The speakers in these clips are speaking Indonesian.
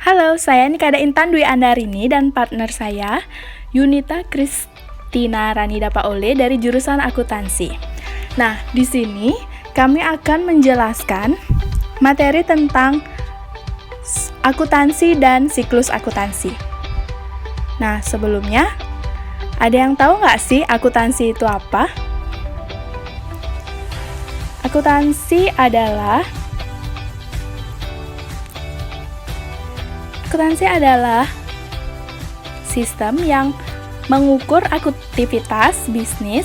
Halo, saya Nikada Intan Dwi Andarini dan partner saya Yunita Kristina Ranida Paole dari jurusan akuntansi. Nah, di sini kami akan menjelaskan materi tentang akuntansi dan siklus akuntansi. Nah, sebelumnya, ada yang tahu nggak sih akuntansi itu apa? Akuntansi adalah sistem yang mengukur aktivitas bisnis,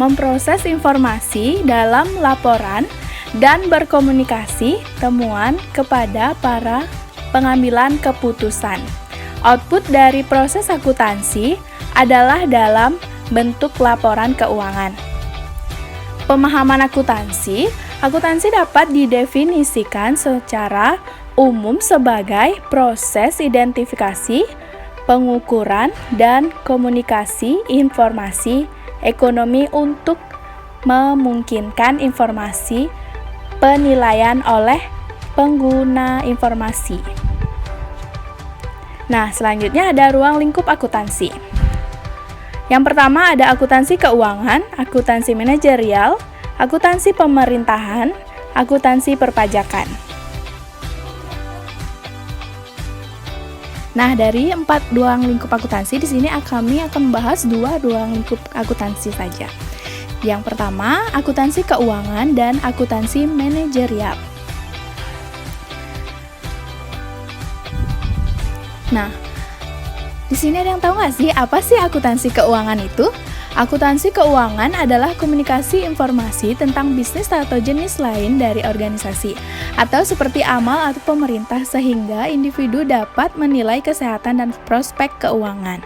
memproses informasi dalam laporan, dan berkomunikasi temuan kepada para pengambilan keputusan. Output dari proses akuntansi adalah dalam bentuk laporan keuangan. Pemahaman akuntansi dapat didefinisikan secara umum sebagai proses identifikasi, pengukuran, dan komunikasi informasi ekonomi untuk memungkinkan informasi penilaian oleh pengguna informasi. Nah, selanjutnya ada ruang lingkup akuntansi. Yang pertama ada akuntansi keuangan, akuntansi manajerial, akuntansi pemerintahan, akuntansi perpajakan. Nah, dari 4 ruang lingkup akuntansi di sini kami akan membahas 2 ruang lingkup akuntansi saja. Yang pertama, akuntansi keuangan dan akuntansi manajerial. Nah, di sini ada yang tahu nggak sih apa sih akuntansi keuangan itu? Akuntansi keuangan adalah komunikasi informasi tentang bisnis atau jenis lain dari organisasi, atau seperti amal atau pemerintah sehingga individu dapat menilai kesehatan dan prospek keuangan.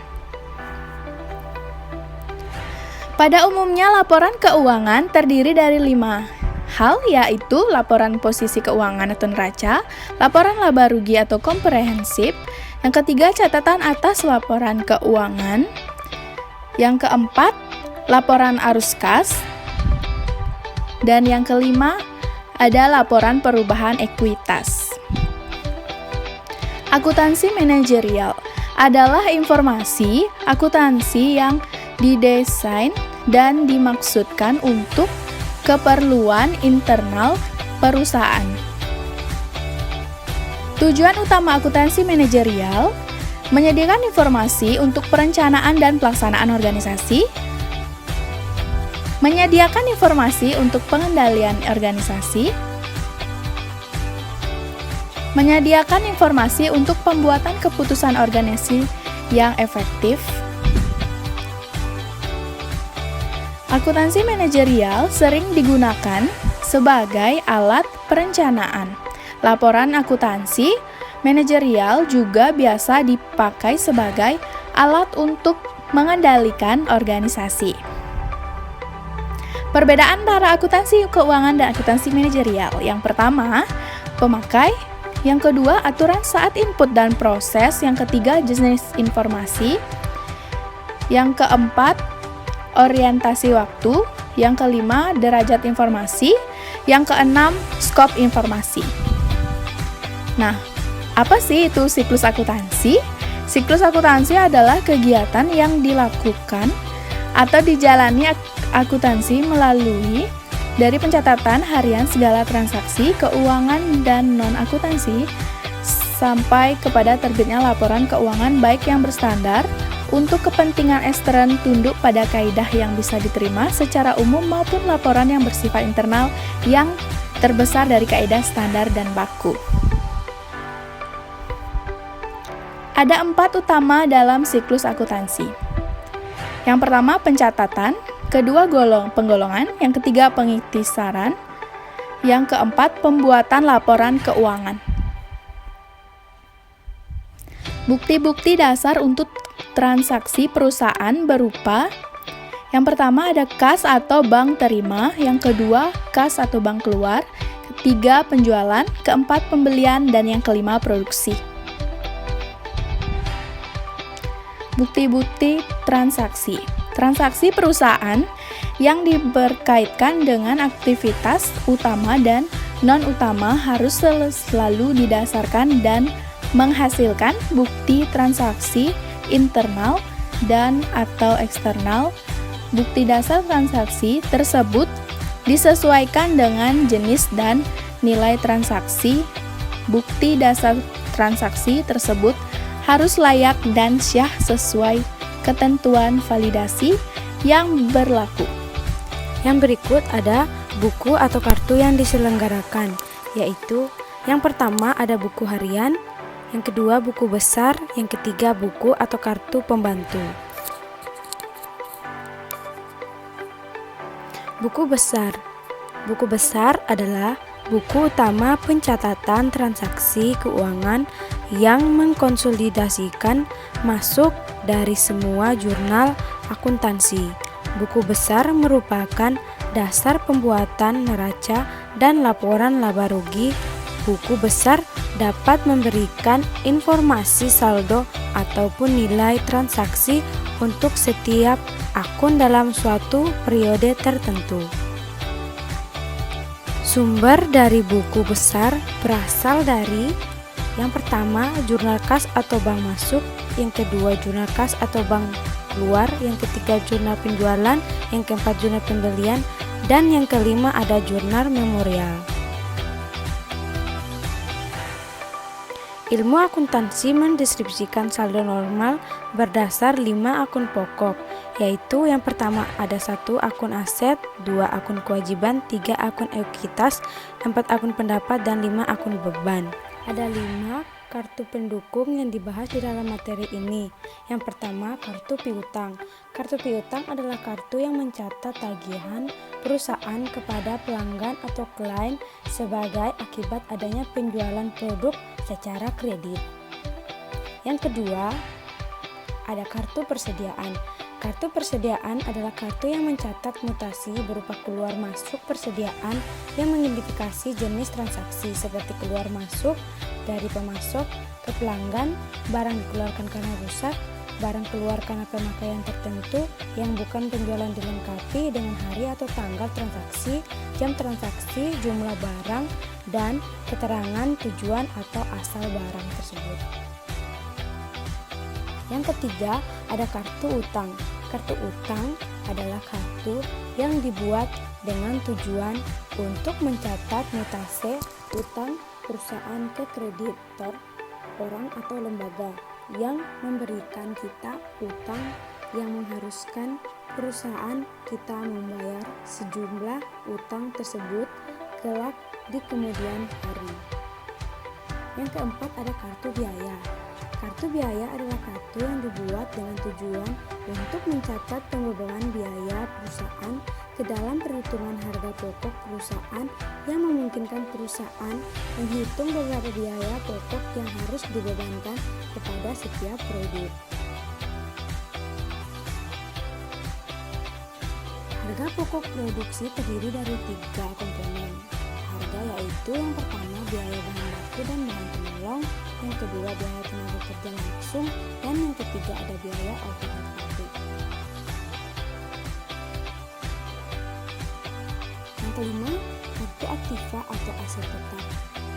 Pada umumnya, laporan keuangan terdiri dari 5 hal, yaitu laporan posisi keuangan atau neraca, laporan laba rugi atau komprehensif, yang ketiga catatan atas laporan keuangan, yang keempat laporan arus kas, dan yang kelima ada laporan perubahan ekuitas. Akuntansi manajerial adalah informasi akuntansi yang didesain dan dimaksudkan untuk keperluan internal perusahaan. Tujuan utama akuntansi manajerial menyediakan informasi untuk perencanaan dan pelaksanaan organisasi, menyediakan informasi untuk pengendalian organisasi, menyediakan informasi untuk pembuatan keputusan organisasi yang efektif. Akuntansi manajerial sering digunakan sebagai alat perencanaan. Laporan akuntansi manajerial juga biasa dipakai sebagai alat untuk mengendalikan organisasi. Perbedaan antara akuntansi keuangan dan akuntansi manajerial. Yang pertama, pemakai. Yang kedua, aturan saat input dan proses. Yang ketiga, jenis informasi. Yang keempat, orientasi waktu. Yang kelima, derajat informasi. Yang keenam, skop informasi. Nah, apa sih itu siklus akuntansi? Siklus akuntansi adalah kegiatan yang dilakukan atau dijalani akuntansi melalui dari pencatatan harian segala transaksi keuangan dan non-akuntansi sampai kepada terbitnya laporan keuangan baik yang berstandar untuk kepentingan ekstern tunduk pada kaidah yang bisa diterima secara umum maupun laporan yang bersifat internal yang terbesar dari kaidah standar dan baku. Ada 4 utama dalam siklus akuntansi. Yang pertama, pencatatan. Kedua, penggolongan. Yang ketiga, pengiktisaran. Yang keempat, pembuatan laporan keuangan. Bukti-bukti dasar untuk transaksi perusahaan berupa: yang pertama ada kas atau bank terima, yang kedua kas atau bank keluar, ketiga penjualan, keempat pembelian, dan yang kelima produksi. Bukti-bukti transaksi. Transaksi perusahaan yang berkaitan dengan aktivitas utama dan non-utama harus selalu didasarkan dan menghasilkan bukti transaksi internal dan atau eksternal. Bukti dasar transaksi tersebut disesuaikan dengan jenis dan nilai transaksi. Bukti dasar transaksi tersebut harus layak dan syah sesuai ketentuan validasi yang berlaku. Yang berikut ada buku atau kartu yang diselenggarakan, yaitu yang pertama ada buku harian, yang kedua buku besar, yang ketiga buku atau kartu pembantu. Buku besar. Buku besar adalah buku utama pencatatan transaksi keuangan yang mengkonsolidasikan masuk dari semua jurnal akuntansi. Buku besar merupakan dasar pembuatan neraca dan laporan laba rugi. Buku besar dapat memberikan informasi saldo ataupun nilai transaksi untuk setiap akun dalam suatu periode tertentu. Sumber dari buku besar berasal dari yang pertama jurnal kas atau bank masuk, yang kedua jurnal kas atau bank keluar, yang ketiga jurnal penjualan, yang keempat jurnal pembelian, dan yang kelima ada jurnal memorial. Ilmu akuntansi mendeskripsikan saldo normal berdasar 5 akun pokok, yaitu yang pertama ada 1 akun aset, 2 akun kewajiban, 3 akun ekuitas, 4 akun pendapat, dan 5 akun beban. Ada 5 kartu pendukung yang dibahas di dalam materi ini. Yang pertama, kartu piutang. Kartu piutang adalah kartu yang mencatat tagihan perusahaan kepada pelanggan atau klien sebagai akibat adanya penjualan produk secara kredit. Yang kedua, ada kartu persediaan. Kartu persediaan adalah kartu yang mencatat mutasi berupa keluar masuk persediaan yang mengidentifikasi jenis transaksi seperti keluar masuk dari pemasok ke pelanggan, barang dikeluarkan karena rusak, barang keluar karena pemakaian tertentu yang bukan penjualan dilengkapi dengan hari atau tanggal transaksi, jam transaksi, jumlah barang, dan keterangan tujuan atau asal barang tersebut. Yang ketiga, ada kartu utang. Kartu utang adalah kartu yang dibuat dengan tujuan untuk mencatat mutasi utang perusahaan ke kreditor orang atau lembaga yang memberikan kita utang yang mengharuskan perusahaan kita membayar sejumlah utang tersebut kelak di kemudian hari. Yang keempat ada kartu biaya. Kartu biaya adalah kartu yang dibuat dengan tujuan untuk mencatat pembebanan biaya perusahaan ke dalam perhitungan harga pokok perusahaan yang memungkinkan perusahaan menghitung beberapa biaya pokok yang harus dibebankan kepada setiap produk. Harga pokok produksi terdiri dari 3 komponen. Harga yaitu yang pertama biaya bahan baku dan bahan penolong, yang kedua biaya tenaga kerja langsung, dan yang ketiga ada biaya overhead pabrik. Yang kelima, kartu aktiva atau aset tetap.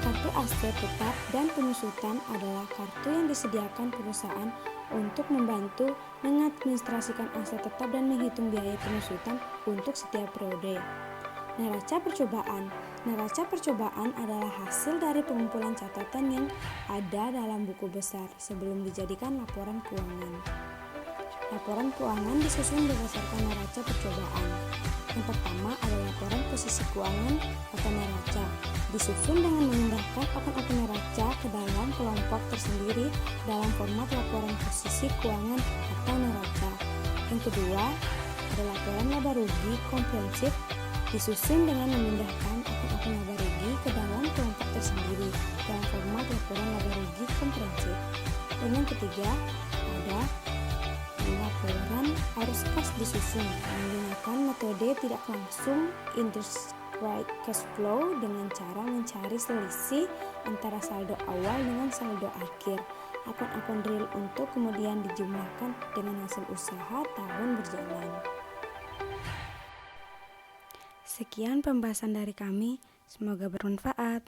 Kartu aset tetap dan penyusutan adalah kartu yang disediakan perusahaan untuk membantu mengadministrasikan aset tetap dan menghitung biaya penyusutan untuk setiap periode. Neraca percobaan. Neraca percobaan adalah hasil dari pengumpulan catatan yang ada dalam buku besar sebelum dijadikan laporan keuangan. Laporan keuangan disusun berdasarkan neraca percobaan. Yang pertama ada laporan posisi keuangan atau neraca, disusun dengan memindahkan akun-akun neraca ke dalam kelompok tersendiri dalam format laporan posisi keuangan atau neraca. Yang kedua ada laporan laba rugi komprehensif, disusun dengan memindahkan akun-akun laba rugi ke dalam kelompok tersendiri dalam format laporan laba rugi komprehensif. Dan yang ketiga ada laporan arus kas, disusun menggunakan metode tidak langsung indirect cash flow dengan cara mencari selisih antara saldo awal dengan saldo akhir akun-akun real untuk kemudian dijumlahkan dengan hasil usaha tahun berjalan. Sekian pembahasan dari kami, semoga bermanfaat.